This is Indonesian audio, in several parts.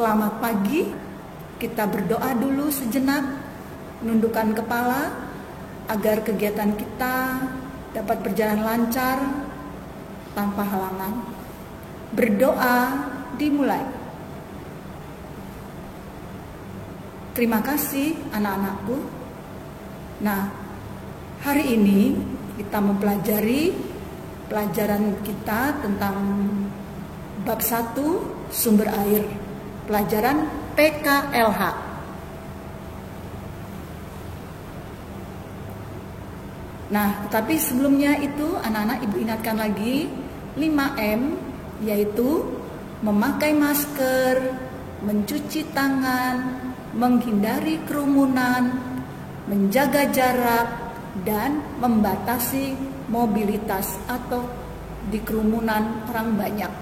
Selamat pagi, kita berdoa dulu sejenak, menundukkan kepala agar kegiatan kita dapat berjalan lancar tanpa halangan. Berdoa dimulai. Terima kasih anak-anakku. Nah, hari ini kita mempelajari pelajaran kita tentang bab 1 sumber air. Pelajaran PKLH. Nah, tetapi sebelumnya itu anak-anak ibu ingatkan lagi 5M, yaitu memakai masker, mencuci tangan, menghindari kerumunan, menjaga jarak, dan membatasi mobilitas atau di kerumunan orang banyak.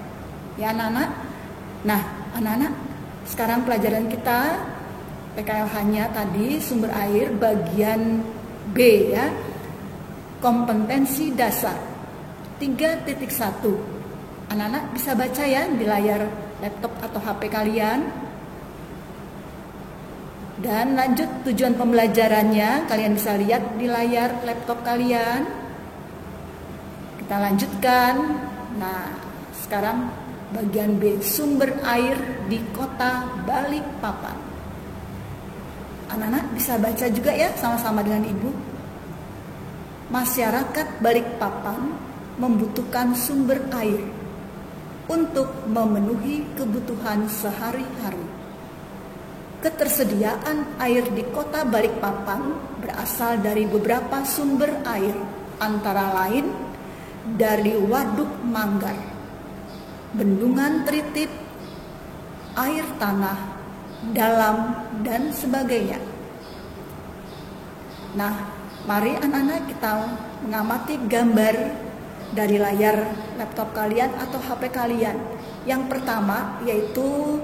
Ya anak-anak? Nah, anak-anak, sekarang pelajaran kita PKLH-nya tadi sumber air bagian B ya. Kompetensi dasar 3.1. Anak-anak bisa baca ya di layar laptop atau HP kalian. Dan lanjut tujuan pembelajarannya kalian bisa lihat di layar laptop kalian. Kita lanjutkan. Nah, sekarang bagian B, sumber air di kota Balikpapan. Anak-anak bisa baca juga ya sama-sama dengan ibu. Masyarakat Balikpapan membutuhkan sumber air untuk memenuhi kebutuhan sehari-hari. Ketersediaan air di kota Balikpapan berasal dari beberapa sumber air, antara lain dari Waduk Manggar, bendungan Tritip, air tanah, dalam, dan sebagainya. Nah, mari anak-anak kita mengamati gambar dari layar laptop kalian atau HP kalian. Yang pertama yaitu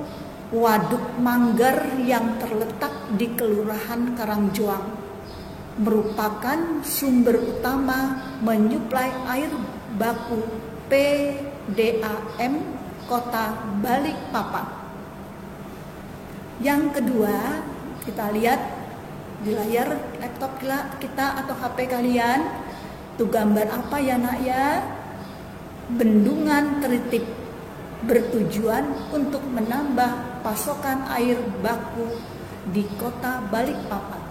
Waduk Manggar yang terletak di Kelurahan Karangjoang, merupakan sumber utama menyuplai air baku PDAM Kota Balikpapan. Yang kedua, kita lihat di layar laptop kita atau HP kalian. Itu gambar apa ya nak ya? Bendungan Tritip bertujuan untuk menambah pasokan air baku di Kota Balikpapan.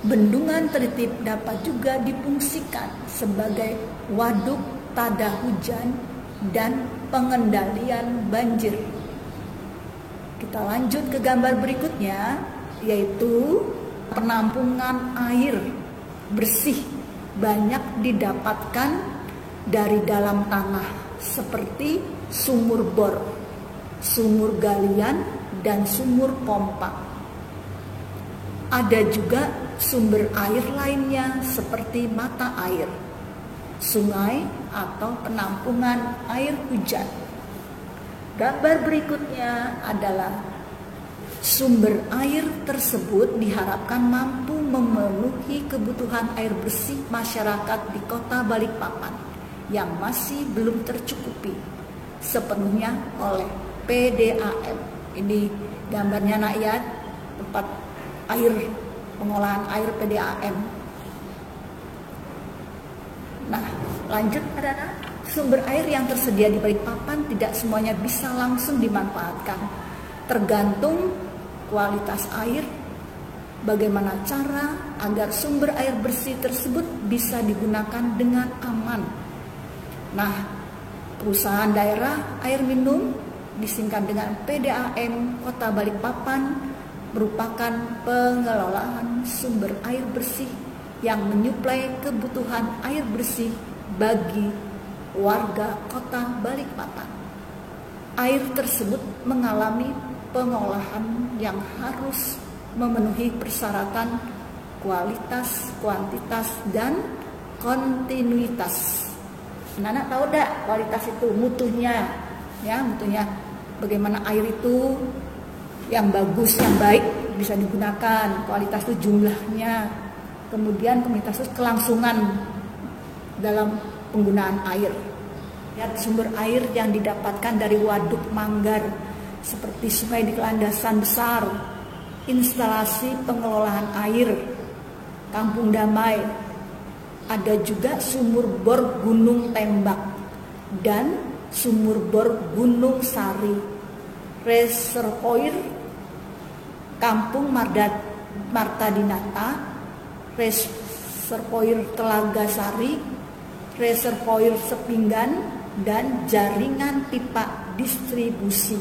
Bendungan Tritip dapat juga difungsikan sebagai waduk tada hujan dan pengendalian banjir. Kita lanjut ke gambar berikutnya, yaitu penampungan air bersih banyak didapatkan dari dalam tanah seperti sumur bor, sumur galian, dan sumur pompa. Ada juga sumber air lainnya seperti mata air, sungai, atau penampungan air hujan. Gambar berikutnya adalah sumber air tersebut diharapkan mampu memenuhi kebutuhan air bersih masyarakat di Kota Balikpapan yang masih belum tercukupi sepenuhnya oleh PDAM. Ini gambarnya nak ya, tempat air, pengolahan air PDAM. Nah, lanjut anak-anak. Sumber air yang tersedia di Balikpapan tidak semuanya bisa langsung dimanfaatkan. Tergantung kualitas air, bagaimana cara agar sumber air bersih tersebut bisa digunakan dengan aman. Nah, perusahaan daerah air minum disingkat dengan PDAM Kota Balikpapan merupakan pengelolaan sumber air bersih yang menyuplai kebutuhan air bersih bagi warga Kota Balikpapan. Air tersebut mengalami pengolahan yang harus memenuhi persyaratan kualitas, kuantitas, dan kontinuitas. Anak-anak tahu tidak kualitas itu, mutunya, ya mutunya. Bagaimana air itu yang bagus, yang baik bisa digunakan. Kualitas itu jumlahnya, kemudian kuantitas itu kelangsungan dalam penggunaan air. Lihat sumber air yang didapatkan dari Waduk Manggar seperti sungai di landasan besar, instalasi pengelolaan air, kampung damai. Ada juga sumur bor Gunung Tembak dan sumur bor Gunung Sari, reservoir Kampung Marta Dinata, reservoir Telaga Sari, reservoir Sepinggan, dan jaringan pipa distribusi.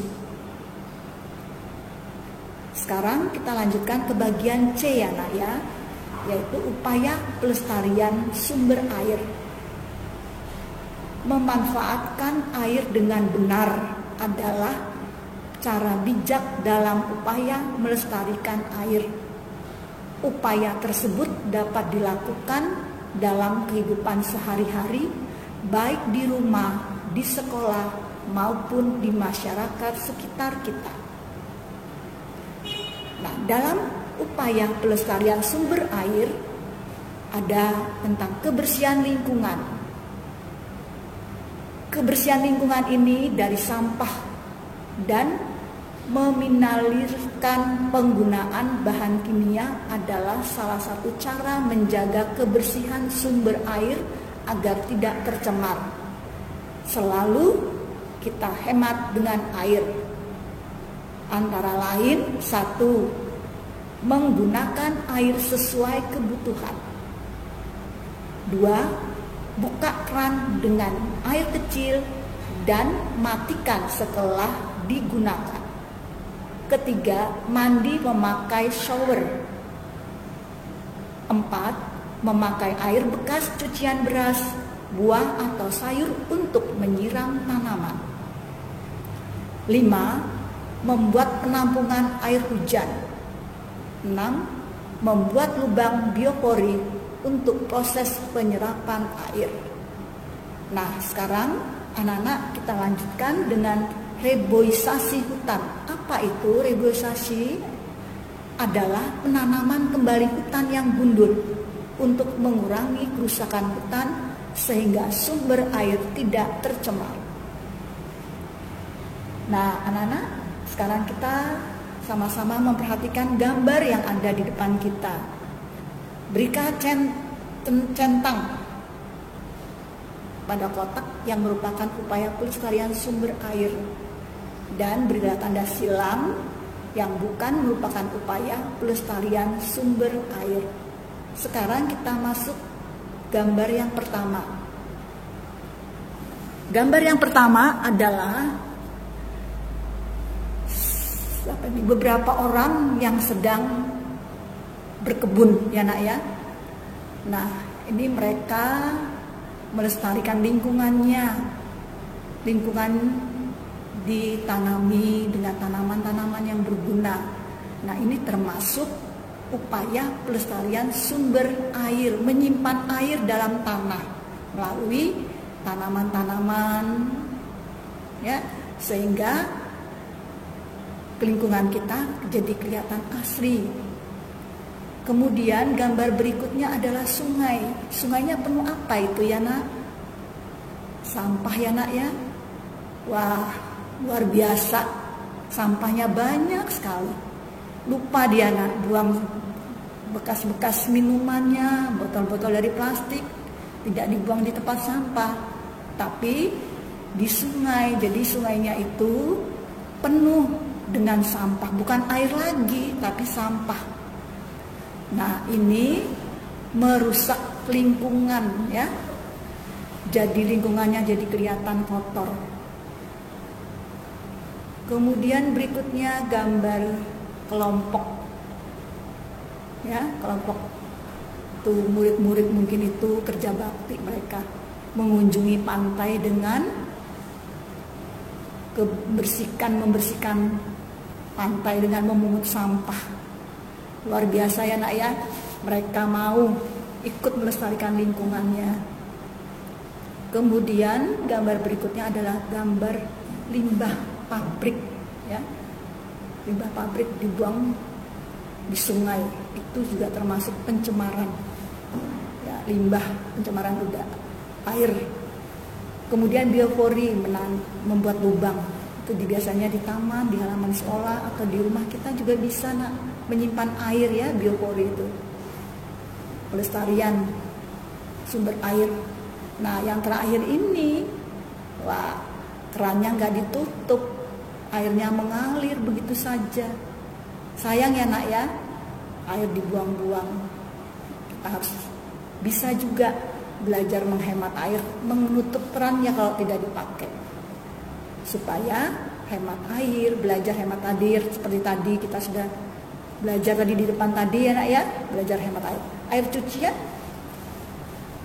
Sekarang kita lanjutkan ke bagian C ya nak ya, yaitu upaya pelestarian sumber air. Memanfaatkan air dengan benar adalah cara bijak dalam upaya melestarikan air. Upaya tersebut dapat dilakukan dalam kehidupan sehari-hari, baik di rumah, di sekolah, maupun di masyarakat sekitar kita. Nah, dalam upaya pelestarian sumber air ada tentang kebersihan lingkungan. Kebersihan lingkungan ini dari sampah dan meminimalisirkan penggunaan bahan kimia adalah salah satu cara menjaga kebersihan sumber air agar tidak tercemar. Selalu kita hemat dengan air. Antara lain, 1. Menggunakan air sesuai kebutuhan. 2. Buka keran dengan air kecil dan matikan setelah digunakan. 3. Mandi memakai shower. 4. Memakai air bekas cucian beras, buah atau sayur untuk menyiram tanaman. 5. Membuat penampungan air hujan. 6. Membuat lubang biopori untuk proses penyerapan air. Nah, sekarang anak-anak kita lanjutkan dengan reboisasi hutan. Apa itu reboisasi? Adalah penanaman kembali hutan yang gundul untuk mengurangi kerusakan hutan sehingga sumber air tidak tercemar. Nah, anak-anak, sekarang kita sama-sama memperhatikan gambar yang ada di depan kita. Berikan centang pada kotak yang merupakan upaya pelestarian sumber air, dan berilah tanda silam yang bukan merupakan upaya pelestarian sumber air. Sekarang kita masuk gambar yang pertama. Gambar yang pertama adalah beberapa orang yang sedang berkebun ya nak ya. Nah, ini mereka melestarikan lingkungannya. Lingkungan ditanami dengan tanaman-tanaman yang berguna. Nah, ini termasuk upaya pelestarian sumber air, menyimpan air dalam tanah melalui tanaman-tanaman ya, sehingga lingkungan kita jadi kelihatan asri. Kemudian gambar berikutnya adalah sungai. Sungainya penuh apa itu ya nak? Sampah ya nak ya. Wah, luar biasa. Sampahnya banyak sekali. Lupa dia nak buang bekas-bekas minumannya, botol-botol dari plastik, tidak dibuang di tempat sampah, tapi di sungai. Jadi sungainya itu penuh dengan sampah, bukan air lagi, tapi sampah. Nah, ini merusak lingkungan ya. Jadi lingkungannya jadi kelihatan kotor. Kemudian berikutnya gambar kelompok. Ya, kelompok tuh murid-murid mungkin itu kerja bakti mereka mengunjungi pantai dengan membersihkan pantai dengan memungut sampah. Luar biasa ya nak ya, mereka mau ikut melestarikan lingkungannya. Kemudian gambar berikutnya adalah gambar limbah pabrik ya. Limbah pabrik dibuang di sungai, itu juga termasuk pencemaran ya, limbah, pencemaran udara, air. Kemudian biopori membuat lubang, itu Itu biasanya di taman, di halaman sekolah, atau di rumah kita juga bisa nak menyimpan air ya, biopori itu. Pelestarian sumber air. Nah yang terakhir ini, wah kerannya nggak ditutup, airnya mengalir begitu saja. Sayang ya nak ya, air dibuang-buang. Kita harus bisa juga belajar menghemat air, menutup kerannya kalau tidak dipakai. Supaya hemat air, belajar hemat air seperti tadi kita sudah belajar tadi di depan tadi ya nak ya, belajar hemat air. Air cucian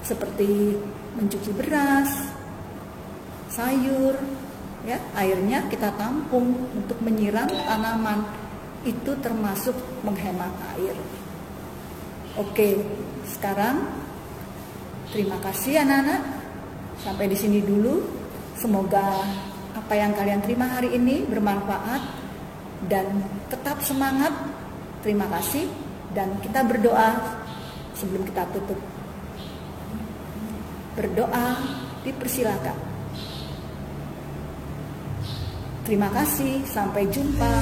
seperti mencuci beras, sayur, ya airnya kita tampung untuk menyiram tanaman, itu termasuk menghemat air. Oke, sekarang terima kasih anak-anak, sampai di sini dulu. Semoga apa yang kalian terima hari ini bermanfaat dan tetap semangat. Terima kasih dan kita berdoa sebelum kita tutup. Berdoa dipersilakan. Terima kasih, sampai jumpa.